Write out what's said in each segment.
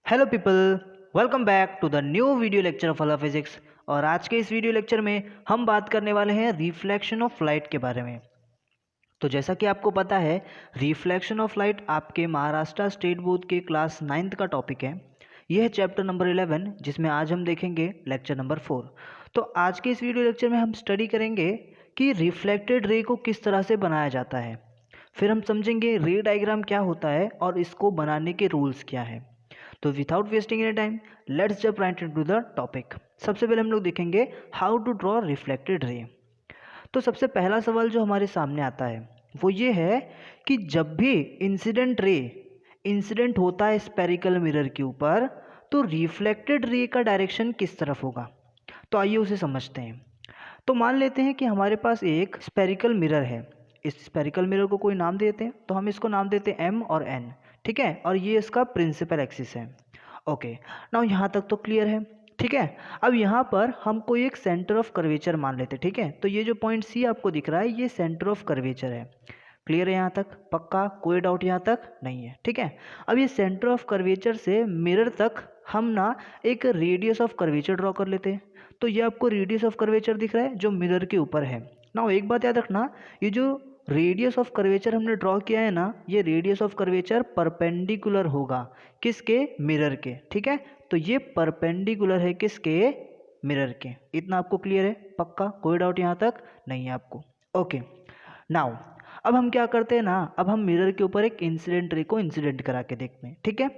Hello people, welcome back to the new video lecture of अलग physics. और आज के इस वीडियो लेक्चर में हम बात करने वाले हैं रिफ्लेक्शन ऑफ लाइट के बारे में। तो जैसा कि आपको पता है, रिफ्लेक्शन ऑफ लाइट आपके महाराष्ट्र स्टेट बोर्ड के क्लास 9th का टॉपिक है। यह है चैप्टर नंबर 11, जिसमें आज हम देखेंगे लेक्चर नंबर 4। तो आज के इस वीडियो लेक्चर में हम स्टडी करेंगे कि रिफ्लेक्टेड रे को किस तरह से बनाया जाता है। फिर हम समझेंगे रे डायग्राम क्या होता है और इसको बनाने के रूल्स क्या है। तो without wasting any time, let's jump right into the topic. सबसे पहले हम लोग देखेंगे how to draw reflected ray. तो सबसे पहला सवाल जो हमारे सामने आता है वो ये है कि जब भी इंसिडेंट होता है स्पेरिकल मिरर के ऊपर, तो रिफ्लेक्टेड रे का डायरेक्शन किस तरफ होगा। तो आइए उसे समझते हैं। तो मान लेते हैं कि हमारे पास एक स्पेरिकल मिरर है। इस स्पेरिकल मिरर को कोई नाम देते हैं, तो हम इसको नाम देते हैं एम और एन। ठीक है, और ये इसका प्रिंसिपल एक्सिस है। ओके, नाउ यहाँ तक तो क्लियर है। ठीक है, अब यहाँ पर हम कोई एक सेंटर ऑफ कर्वेचर मान लेते हैं। ठीक है, तो ये जो पॉइंट सी आपको दिख रहा है, ये सेंटर ऑफ कर्वेचर है। क्लियर है यहाँ तक? पक्का, कोई डाउट यहाँ तक नहीं है। ठीक है, अब ये सेंटर ऑफ कर्वेचर से मिरर तक हम ना एक रेडियस ऑफ कर्वेचर ड्रॉ कर लेते हैं। तो ये आपको रेडियस ऑफ कर्वेचर दिख रहा है जो मिरर के ऊपर है। नाउ एक बात याद रखना, ये जो रेडियस ऑफ कर्वेचर हमने ड्रॉ किया है ना, ये रेडियस ऑफ कर्वेचर परपेंडिकुलर होगा किसके? मिरर के। ठीक है, तो ये परपेंडिकुलर है किसके? मिरर के। इतना आपको क्लियर है? पक्का, कोई डाउट यहाँ तक नहीं है आपको। ओके, नाउ अब हम क्या करते हैं ना, अब हम मिरर के ऊपर एक इंसिडेंट रे को इंसिडेंट करा के देखते हैं। ठीक है,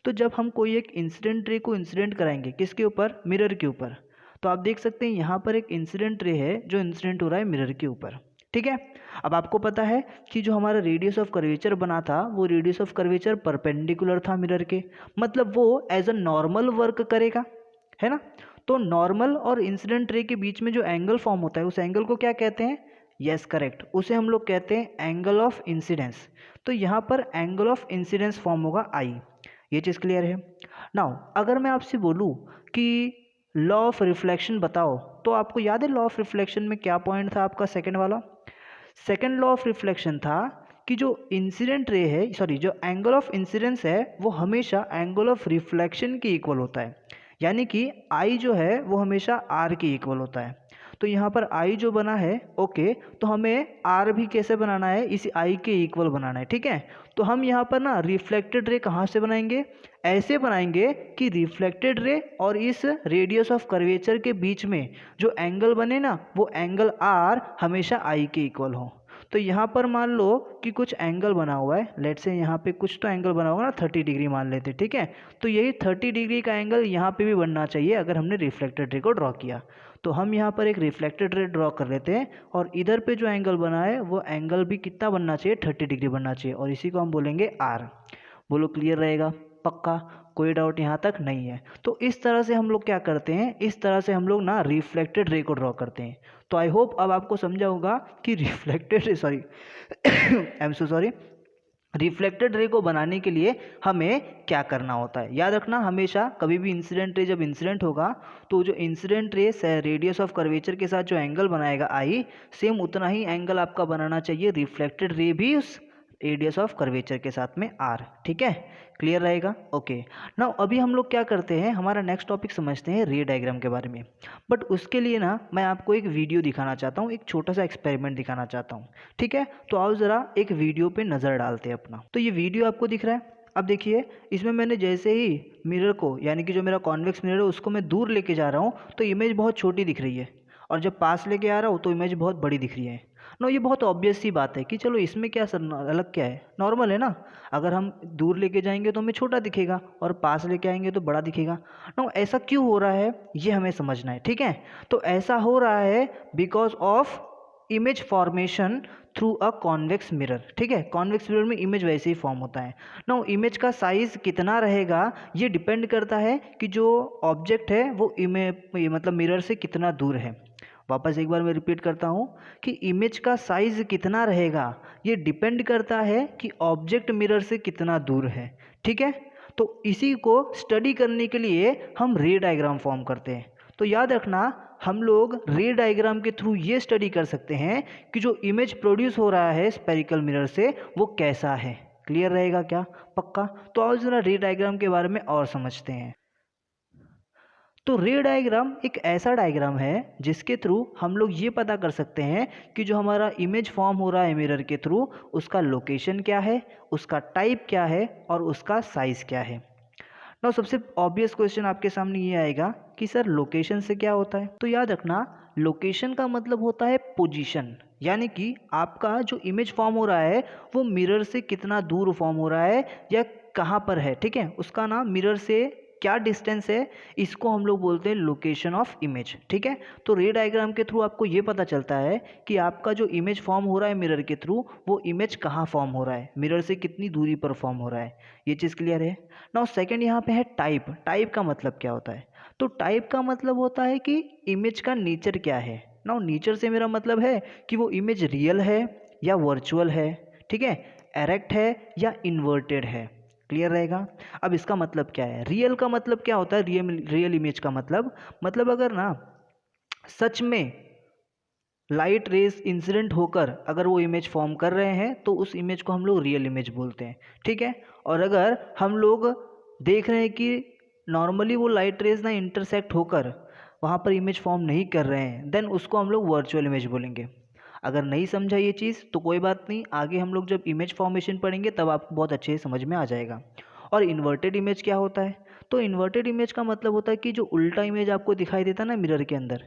तो जब हम कोई एक इंसिडेंट रे को इंसिडेंट कराएंगे किसके ऊपर? मिरर के ऊपर। तो आप देख सकते हैं यहाँ पर एक इंसिडेंट रे है जो इंसिडेंट हो रहा है मिरर के ऊपर। ठीक है, अब आपको पता है कि जो हमारा रेडियस ऑफ कर्वेचर बना था, वो रेडियस ऑफ कर्वेचर परपेंडिकुलर था मिरर के, मतलब वो एज अ नॉर्मल वर्क करेगा, है ना। तो नॉर्मल और इंसिडेंट रे के बीच में जो एंगल फॉर्म होता है, उस एंगल को क्या कहते हैं? यस, करेक्ट, उसे हम लोग कहते हैं एंगल ऑफ इंसिडेंस। तो यहाँ पर एंगल ऑफ इंसिडेंस फॉर्म होगा आई। ये चीज़ क्लियर है। नाउ अगर मैं आपसे बोलूँ कि लॉ ऑफ रिफ्लेक्शन बताओ, तो आपको याद है लॉ ऑफ रिफ्लेक्शन में क्या पॉइंट था आपका? सेकंड वाला। सेकंड लॉ ऑफ रिफ्लेक्शन था कि जो इंसिडेंट रे है, सॉरी, जो एंगल ऑफ इंसिडेंस है वो हमेशा एंगल ऑफ रिफ्लेक्शन के इक्वल होता है। यानी कि आई जो है वो हमेशा आर के इक्वल होता है। तो यहाँ पर आई जो बना है, ओके, तो हमें आर भी कैसे बनाना है? इसी आई के इक्वल बनाना है। ठीक है, तो हम यहाँ पर ना रिफ्लेक्टेड रे कहाँ से बनाएंगे? ऐसे बनाएंगे कि रिफ्लेक्टेड रे और इस रेडियस ऑफ कर्वेचर के बीच में जो एंगल बने ना, वो एंगल आर हमेशा आई के इक्वल हो। तो यहाँ पर मान लो कि कुछ एंगल बना हुआ है, लेट से यहाँ पे कुछ तो एंगल बना होगा ना, 30 डिग्री मान लेते। ठीक है, तो यही 30 डिग्री का एंगल यहाँ पे भी बनना चाहिए अगर हमने रिफ्लेक्टेड रे को ड्रॉ किया। तो हम यहाँ पर एक रिफ्लेक्टेड रे ड्रॉ कर लेते हैं, और इधर पे जो एंगल बना है वो एंगल भी कितना बनना चाहिए? 30 डिग्री बनना चाहिए, और इसी को हम बोलेंगे आर। बोलो, क्लियर रहेगा? पक्का, कोई डाउट यहाँ तक नहीं है। तो इस तरह से हम लोग क्या करते हैं, इस तरह से हम लोग ना रिफ्लेक्टेड रे को ड्रॉ करते हैं। तो आई होप अब आपको समझा होगा कि reflected ray, sorry I am so sorry, reflected ray को बनाने के लिए हमें क्या करना होता है। याद रखना, हमेशा कभी भी इंसिडेंट रे जब इंसिडेंट होगा, तो जो incident ray radius of curvature के साथ जो एंगल बनाएगा आई, सेम उतना ही एंगल आपका बनाना चाहिए रिफ्लेक्टेड रे भी उस रेडियस ऑफ कर्वेचर के साथ में आर। ठीक है, क्लियर रहेगा? ओके, नाउ अभी हम लोग क्या करते हैं, हमारा नेक्स्ट टॉपिक समझते हैं रे डायग्राम के बारे में। बट उसके लिए ना मैं आपको एक वीडियो दिखाना चाहता हूँ, एक छोटा सा एक्सपेरिमेंट दिखाना चाहता हूँ। ठीक है, तो आओ ज़रा एक वीडियो पे नज़र डालते हैं अपना। तो ये वीडियो आपको दिख रहा है। अब देखिए, इसमें मैंने जैसे ही मिरर को, यानी कि जो मेरा कॉन्वेक्स मिरर है, उसको मैं दूर लेके जा रहा हूँ, तो इमेज बहुत छोटी दिख रही है, और जब पास लेके आ रहा हूँ तो इमेज बहुत बड़ी दिख रही है। नो, ये बहुत ऑब्वियस सी बात है कि चलो इसमें क्या अलग क्या है, नॉर्मल है ना। अगर हम दूर लेके जाएंगे तो हमें छोटा दिखेगा, और पास लेके आएंगे तो बड़ा दिखेगा। नो, ऐसा क्यों हो रहा है ये हमें समझना है। ठीक है, तो ऐसा हो रहा है because of image formation through a convex mirror. ठीक है, कॉन्वेक्स मिरर में इमेज वैसे ही फॉर्म होता है। नाउ इमेज का साइज कितना रहेगा ये डिपेंड करता है कि जो ऑब्जेक्ट है वो मतलब मिरर से कितना दूर है। वापस एक बार मैं रिपीट करता हूँ कि इमेज का साइज कितना रहेगा ये डिपेंड करता है कि ऑब्जेक्ट मिरर से कितना दूर है। ठीक है, तो इसी को स्टडी करने के लिए हम रे डायग्राम फॉर्म करते हैं। तो याद रखना, हम लोग रे डायग्राम के थ्रू ये स्टडी कर सकते हैं कि जो इमेज प्रोड्यूस हो रहा है स्पेरिकल मिरर से वो कैसा है। क्लियर रहेगा क्या? पक्का। तो आओ जरा रे डायग्राम के बारे में और समझते हैं। तो रे डायग्राम एक ऐसा डायग्राम है जिसके थ्रू हम लोग ये पता कर सकते हैं कि जो हमारा इमेज फॉर्म हो रहा है मिरर के थ्रू, उसका लोकेशन क्या है, उसका टाइप क्या है और उसका साइज क्या है। ना सबसे ऑब्वियस क्वेश्चन आपके सामने ये आएगा कि सर लोकेशन से क्या होता है? तो याद रखना, लोकेशन का मतलब होता है पोजीशन, यानी कि आपका जो इमेज फॉर्म हो रहा है वो मिरर से कितना दूर फॉर्म हो रहा है या कहाँ पर है, ठीक है, उसका नाम मिरर से क्या डिस्टेंस है, इसको हम लोग बोलते हैं लोकेशन ऑफ इमेज, ठीक है। तो रे डायग्राम के थ्रू आपको ये पता चलता है कि आपका जो इमेज फॉर्म हो रहा है मिरर के थ्रू, वो इमेज कहाँ फॉर्म हो रहा है, मिरर से कितनी दूरी पर फॉर्म हो रहा है। ये चीज़ क्लियर है। नाउ सेकंड यहाँ पे है टाइप। टाइप का मतलब क्या होता है? तो टाइप का मतलब होता है कि इमेज का नेचर क्या है। नाउ नेचर से मेरा मतलब है कि वो इमेज रियल है या वर्चुअल है, ठीक है, एरेक्ट है या इन्वर्टेड है। क्लियर रहेगा। अब इसका मतलब क्या है? रियल का मतलब क्या होता है? रियल इमेज का मतलब अगर ना सच में लाइट रेज इंसिडेंट होकर अगर वो इमेज फॉर्म कर रहे हैं तो उस इमेज को हम लोग रियल इमेज बोलते हैं, ठीक है। और अगर हम लोग देख रहे हैं कि नॉर्मली वो लाइट रेज ना इंटरसेक्ट होकर वहाँ पर इमेज फॉर्म नहीं कर रहे हैं, देन उसको हम लोग वर्चुअल इमेज बोलेंगे। अगर नहीं समझा ये चीज़ तो कोई बात नहीं, आगे हम लोग जब इमेज फॉर्मेशन पढ़ेंगे तब आपको बहुत अच्छे से समझ में आ जाएगा। और इन्वर्टेड इमेज क्या होता है? तो इन्वर्टेड इमेज का मतलब होता है कि जो उल्टा इमेज आपको दिखाई देता है ना मिरर के अंदर,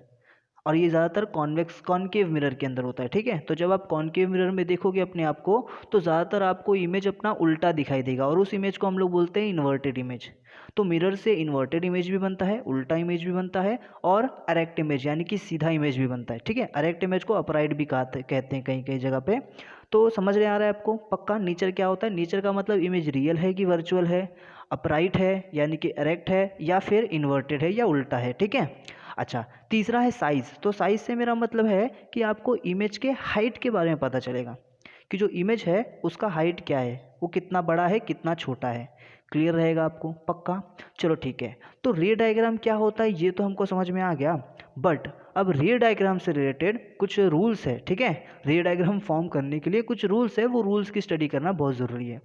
और ये ज़्यादातर कॉन्वेक्स कॉनकेव मिरर के अंदर होता है, ठीक है। तो जब आप कॉनकेव मिरर में देखोगे अपने आप को तो ज़्यादातर आपको इमेज अपना उल्टा दिखाई देगा और उस इमेज को हम लोग बोलते हैं इन्वर्टेड इमेज। तो मिरर से इन्वर्टेड इमेज भी बनता है, उल्टा इमेज भी बनता है और अरेक्ट इमेज यानी कि सीधा इमेज भी बनता है, ठीक है। अरेक्ट इमेज को अपराइट भी कहते हैं कहीं कहीं जगह पे। तो समझ में आ रहा है आपको? पक्का। नेचर क्या होता है? नेचर का मतलब इमेज रियल है कि वर्चुअल है, अपराइट है यानी कि अरेक्ट है, या फिर इन्वर्टेड है या उल्टा है, ठीक है। अच्छा, तीसरा है साइज़। तो साइज़ से मेरा मतलब है कि आपको इमेज के हाइट के बारे में पता चलेगा कि जो इमेज है उसका हाइट क्या है, वो कितना बड़ा है कितना छोटा है। क्लियर रहेगा आपको? पक्का। चलो ठीक है। तो रे डायग्राम क्या होता है ये तो हमको समझ में आ गया, बट अब रे डायग्राम से रिलेटेड कुछ रूल्स है, ठीक है। रे डायग्राम फॉर्म करने के लिए कुछ रूल्स है, वो रूल्स की स्टडी करना बहुत ज़रूरी है।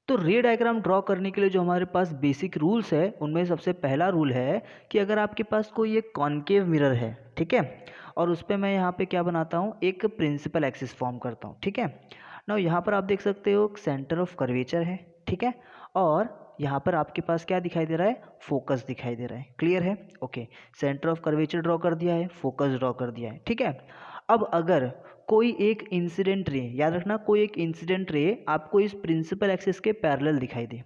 तो रे डायग्राम ड्रॉ करने के लिए जो हमारे पास बेसिक रूल्स है उनमें सबसे पहला रूल है कि अगर आपके पास कोई एक कॉनकेव मिरर है, ठीक है, और उस पर मैं यहाँ पे क्या बनाता हूँ, एक प्रिंसिपल एक्सिस फॉर्म करता हूँ, ठीक है। ना यहाँ पर आप देख सकते हो सेंटर ऑफ कर्वेचर है, ठीक है, और यहाँ पर आपके पास क्या दिखाई दे रहा है? फोकस दिखाई दे रहा है। क्लियर है? Okay. Centre of curvature draw कर दिया है, फोकस ड्रॉ कर दिया है, ठीक है। अब अगर कोई एक इंसिडेंट रे, याद रखना, कोई एक इंसिडेंट रे आपको इस प्रिंसिपल एक्सिस के पैरेलल दिखाई दे,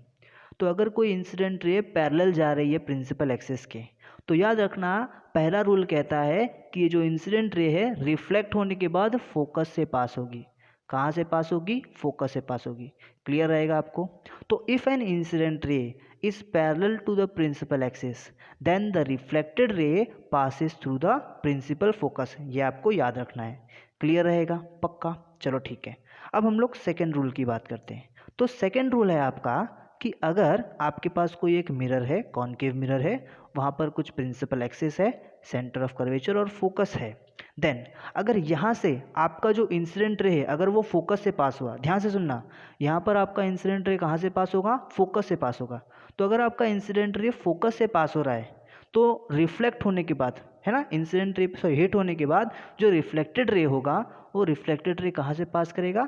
तो अगर कोई इंसिडेंट रे पैरेलल जा रही है प्रिंसिपल एक्सिस के, तो याद रखना पहला रूल कहता है कि ये जो इंसिडेंट रे है रिफ्लेक्ट होने के बाद फोकस से पास होगी। कहाँ से पास होगी? फोकस से पास होगी। क्लियर रहेगा आपको? तो if an incident ray is parallel to the principal axis then the reflected ray passes through the principal focus. ये आपको याद रखना है। क्लियर रहेगा? पक्का। चलो ठीक है। अब हम लोग सेकेंड रूल की बात करते हैं। तो सेकेंड रूल है आपका कि अगर आपके पास कोई एक मिरर है, कॉनकेव मिरर है, वहाँ पर कुछ प्रिंसिपल एक्सिस है, सेंटर ऑफ कर्वेचर और फोकस है, देन अगर यहाँ से आपका जो इंसिडेंट रे है अगर वो फोकस से पास हुआ, ध्यान से सुनना, यहाँ पर आपका इंसिडेंट रे कहाँ से पास होगा? फोकस से पास होगा। तो अगर आपका इंसिडेंट रे फोकस से पास हो रहा है तो रिफ्लेक्ट होने के बाद, है ना, इंसिडेंट रे से हिट होने के बाद जो रिफ्लेक्टेड रे होगा वो रिफ्लेक्टेड रे कहाँ से पास करेगा?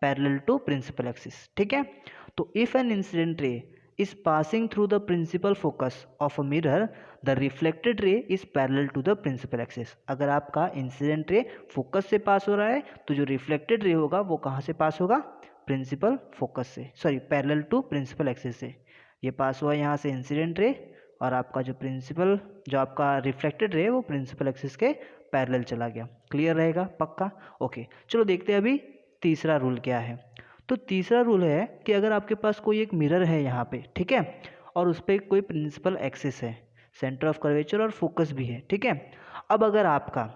पैरेलल टू प्रिंसिपल एक्सिस, ठीक है। तो इफ एन इंसिडेंट रे is passing through the principal focus of a mirror, the reflected ray is parallel to the principal axis। अगर आपका इंसिडेंट रे फोकस से पास हो रहा है तो जो रिफ्लेक्टेड रे होगा वो कहाँ से पास होगा? प्रिंसिपल फोकस से, sorry parallel to principal axis से। ये पास हुआ यहाँ से इंसिडेंट रे और आपका जो आपका रिफ्लेक्टेड रे वो प्रिंसिपल एक्सिस के पैरेलल चला गया। क्लियर रहेगा? पक्का। ओके, चलो देखते हैं अभी तीसरा रूल क्या है। तो तीसरा रूल है कि अगर आपके पास कोई एक मिरर है यहाँ पे, ठीक है, और उस पर कोई प्रिंसिपल एक्सिस है, सेंटर ऑफ कर्वेचर और फोकस भी है, ठीक है। अब अगर आपका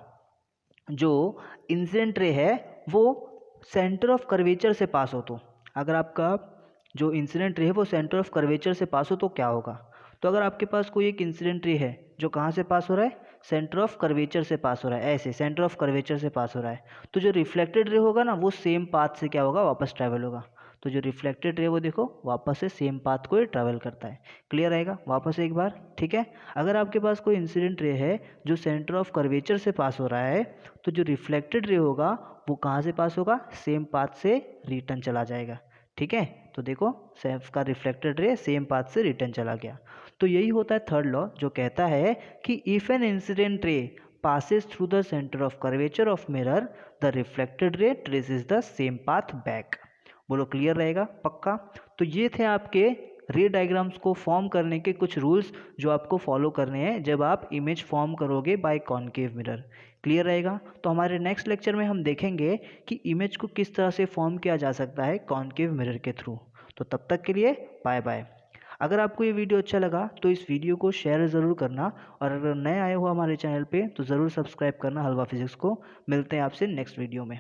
जो इंसिडेंट रे है वो सेंटर ऑफ कर्वेचर से पास हो, तो अगर आपका जो इंसिडेंट रे है वो सेंटर ऑफ कर्वेचर से पास हो तो क्या होगा? तो अगर आपके पास कोई एक इंसिडेंट रे है जो कहाँ से पास हो रहा है? सेंटर ऑफ कर्वेचर से पास हो रहा है, ऐसे सेंटर ऑफ कर्वेचर से पास हो रहा है, तो जो रिफ्लेक्टेड रे होगा ना वो सेम पाथ से क्या होगा? वापस ट्रैवल होगा। तो जो रिफ्लेक्टेड रे वो देखो वापस से सेम पाथ को ही ट्रैवल करता है। क्लियर रहेगा वापस एक बार, ठीक है। अगर आपके पास कोई इंसिडेंट रे है जो सेंटर ऑफ कर्वेचर से पास हो रहा है, तो जो रिफ्लेक्टेड रे होगा वो कहाँ से पास होगा, सेम पाथ से रिटर्न चला जाएगा, ठीक है। तो देखो सेफ का रिफ्लेक्टेड रे सेम पाथ से रिटर्न चला गया। तो यही होता है थर्ड लॉ, जो कहता है कि इफ एन इंसिडेंट रे passes through the center of curvature of mirror, the reflected ray traces the same path back। बोलो क्लियर रहेगा पक्का। तो ये थे आपके रे डायग्राम्स को फॉर्म करने के कुछ रूल्स जो आपको फॉलो करने हैं जब आप इमेज फॉर्म करोगे बाय कॉनकेव मिरर। क्लियर रहेगा। तो हमारे नेक्स्ट लेक्चर में हम देखेंगे कि इमेज को किस तरह से फॉर्म किया जा सकता है कॉनकेव मिरर के थ्रू। तो तब तक के लिए बाय बाय। अगर आपको ये वीडियो अच्छा लगा तो इस वीडियो को शेयर ज़रूर करना, और अगर नए आए हो हमारे चैनल पे तो ज़रूर सब्सक्राइब करना हलवा फिजिक्स को। मिलते हैं आपसे नेक्स्ट वीडियो में।